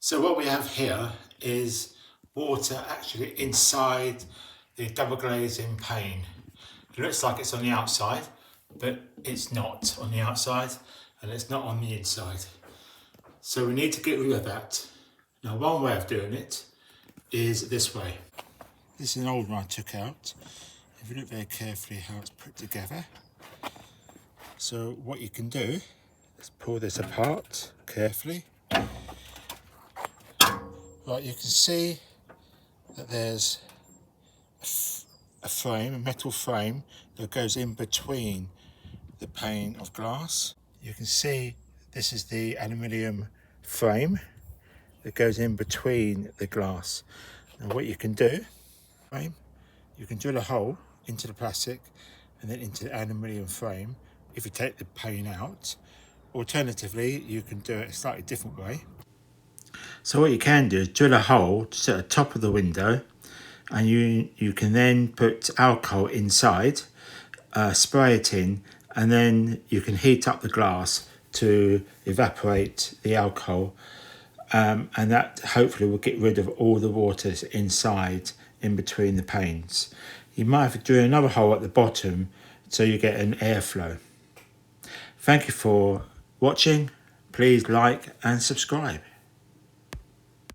So what we have here is water actually inside the double glazing pane. It looks like it's on the outside, but it's not on the outside and it's not on the inside. So we need to get rid of that. Now one way of doing it is this way. This is an old one I took out. If you look very carefully how it's put together. So what you can do is pull this apart carefully. Right, you can see that there's a frame, a metal frame that goes in between the pane of glass. You can see this is the aluminium frame that goes in between the glass. And what you can do, you can drill a hole into the plastic and then into the aluminium frame if you take the pane out. Alternatively, you can do it a slightly different way. So what you can do is drill a hole just at the top of the window, and you can then put alcohol inside, spray it in, and then you can heat up the glass to evaporate the alcohol, and that hopefully will get rid of all the water inside in between the panes. You might have to drill another hole at the bottom so you get an airflow. Thank you for watching. Please like and subscribe.